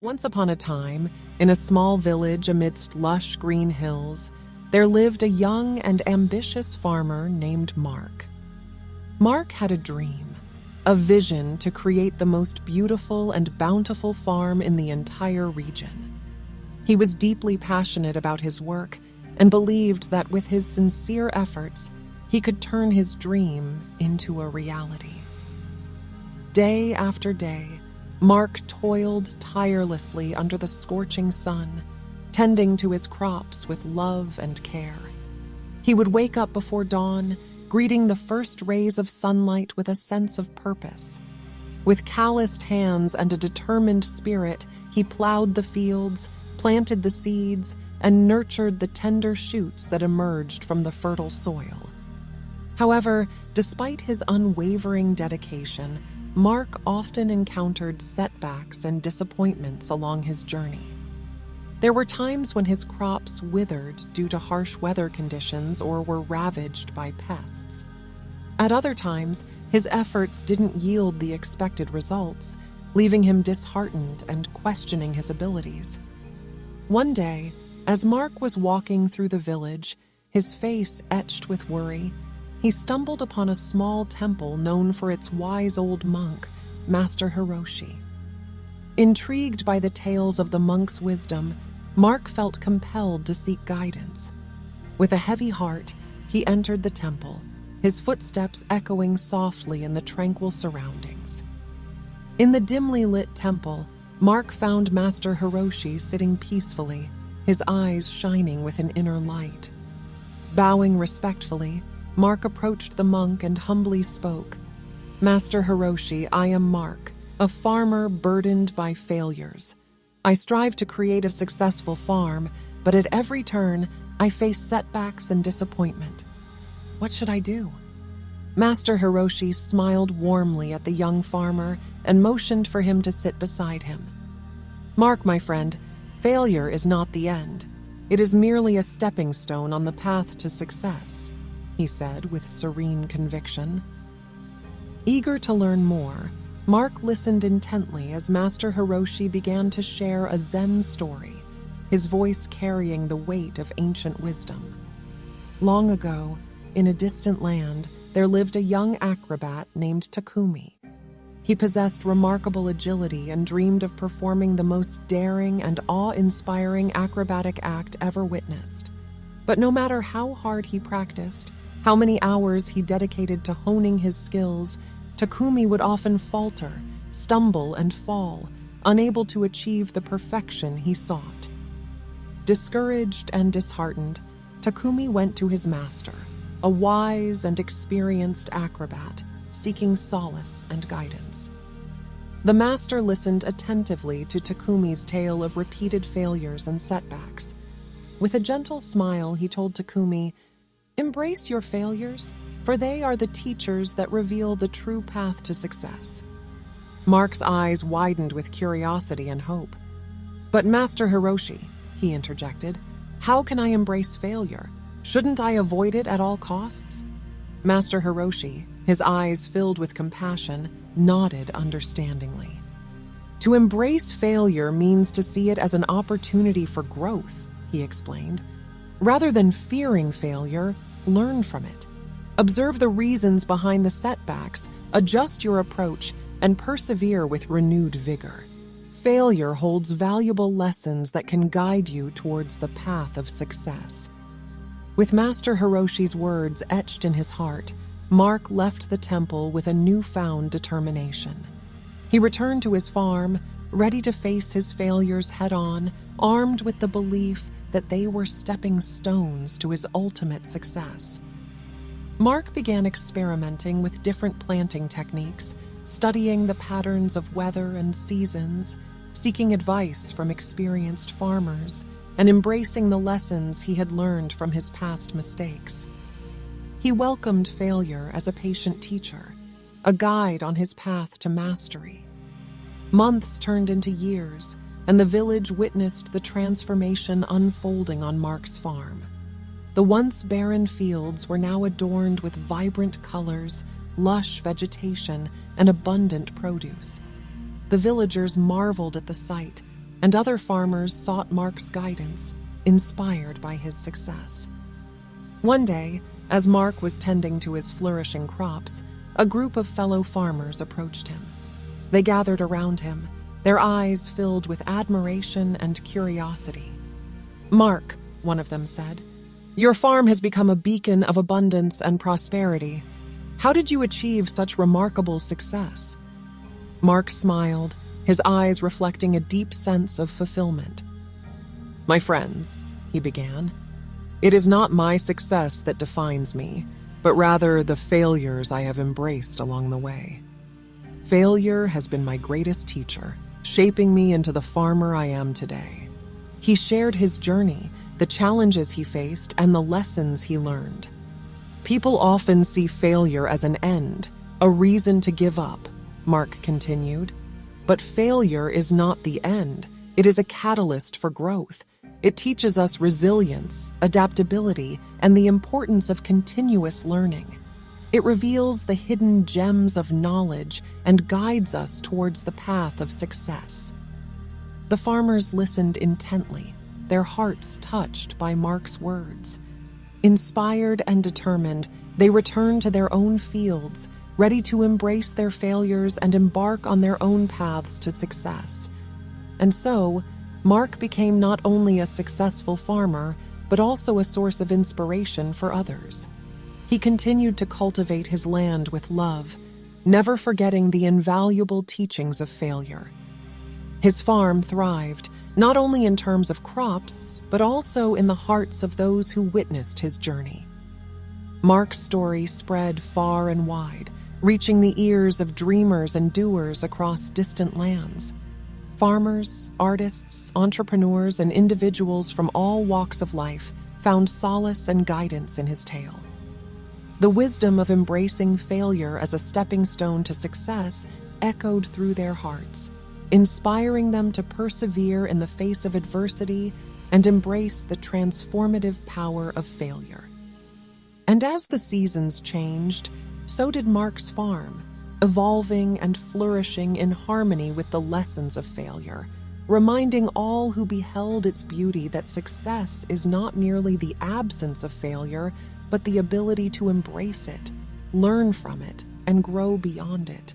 Once upon a time, in a small village amidst lush green hills, there lived a young and ambitious farmer named Mark. Mark had a dream, a vision to create the most beautiful and bountiful farm in the entire region. He was deeply passionate about his work and believed that with his sincere efforts, he could turn his dream into a reality. Day after day, Mark toiled tirelessly under the scorching sun, tending to his crops with love and care. He would wake up before dawn, greeting the first rays of sunlight with a sense of purpose. With calloused hands and a determined spirit, he plowed the fields, planted the seeds, and nurtured the tender shoots that emerged from the fertile soil. However, despite his unwavering dedication, Mark often encountered setbacks and disappointments along his journey. There were times when his crops withered due to harsh weather conditions or were ravaged by pests. At other times, his efforts didn't yield the expected results, leaving him disheartened and questioning his abilities. One day, as Mark was walking through the village, his face etched with worry, he stumbled upon a small temple known for its wise old monk, Master Hiroshi. Intrigued by the tales of the monk's wisdom, Mark felt compelled to seek guidance. With a heavy heart, he entered the temple, his footsteps echoing softly in the tranquil surroundings. In the dimly lit temple, Mark found Master Hiroshi sitting peacefully, his eyes shining with an inner light. Bowing respectfully, Mark approached the monk and humbly spoke, "Master Hiroshi, I am Mark, a farmer burdened by failures. I strive to create a successful farm, but at every turn, I face setbacks and disappointment. What should I do?" Master Hiroshi smiled warmly at the young farmer and motioned for him to sit beside him. "Mark, my friend, failure is not the end. It is merely a stepping stone on the path to success," he said with serene conviction. Eager to learn more, Mark listened intently as Master Hiroshi began to share a Zen story, his voice carrying the weight of ancient wisdom. Long ago, in a distant land, there lived a young acrobat named Takumi. He possessed remarkable agility and dreamed of performing the most daring and awe-inspiring acrobatic act ever witnessed. But no matter how hard he practiced, how many hours he dedicated to honing his skills, Takumi would often falter, stumble, and fall, unable to achieve the perfection he sought. Discouraged and disheartened, Takumi went to his master, a wise and experienced acrobat, seeking solace and guidance. The master listened attentively to Takumi's tale of repeated failures and setbacks. With a gentle smile, he told Takumi, "Embrace your failures, for they are the teachers that reveal the true path to success." Mark's eyes widened with curiosity and hope. "But Master Hiroshi," he interjected, "how can I embrace failure? Shouldn't I avoid it at all costs?" Master Hiroshi, his eyes filled with compassion, nodded understandingly. "To embrace failure means to see it as an opportunity for growth," he explained. "Rather than fearing failure, learn from it. Observe the reasons behind the setbacks, adjust your approach, and persevere with renewed vigor. Failure holds valuable lessons that can guide you towards the path of success." With Master Hiroshi's words etched in his heart, Mark left the temple with a newfound determination. He returned to his farm, ready to face his failures head-on, armed with the belief that they were stepping stones to his ultimate success. Mark began experimenting with different planting techniques, studying the patterns of weather and seasons, seeking advice from experienced farmers, and embracing the lessons he had learned from his past mistakes. He welcomed failure as a patient teacher, a guide on his path to mastery. Months turned into years, and the village witnessed the transformation unfolding on Mark's farm. The once barren fields were now adorned with vibrant colors, lush vegetation, and abundant produce. The villagers marveled at the sight, and other farmers sought Mark's guidance, inspired by his success. One day, as Mark was tending to his flourishing crops, a group of fellow farmers approached him. They gathered around him, their eyes filled with admiration and curiosity. "Mark," one of them said, "your farm has become a beacon of abundance and prosperity. How did you achieve such remarkable success?" Mark smiled, his eyes reflecting a deep sense of fulfillment. "My friends," he began, "it is not my success that defines me, but rather the failures I have embraced along the way. Failure has been my greatest teacher, shaping me into the farmer I am today." He shared his journey, the challenges he faced, and the lessons he learned. "People often see failure as an end, a reason to give up," Mark continued. "But failure is not the end. It is a catalyst for growth. It teaches us resilience, adaptability, and the importance of continuous learning. It reveals the hidden gems of knowledge and guides us towards the path of success." The farmers listened intently, their hearts touched by Mark's words. Inspired and determined, they returned to their own fields, ready to embrace their failures and embark on their own paths to success. And so, Mark became not only a successful farmer, but also a source of inspiration for others. He continued to cultivate his land with love, never forgetting the invaluable teachings of failure. His farm thrived, not only in terms of crops, but also in the hearts of those who witnessed his journey. Mark's story spread far and wide, reaching the ears of dreamers and doers across distant lands. Farmers, artists, entrepreneurs, and individuals from all walks of life found solace and guidance in his tale. The wisdom of embracing failure as a stepping stone to success echoed through their hearts, inspiring them to persevere in the face of adversity and embrace the transformative power of failure. And as the seasons changed, so did Mark's farm, evolving and flourishing in harmony with the lessons of failure, reminding all who beheld its beauty that success is not merely the absence of failure, but the ability to embrace it, learn from it, and grow beyond it.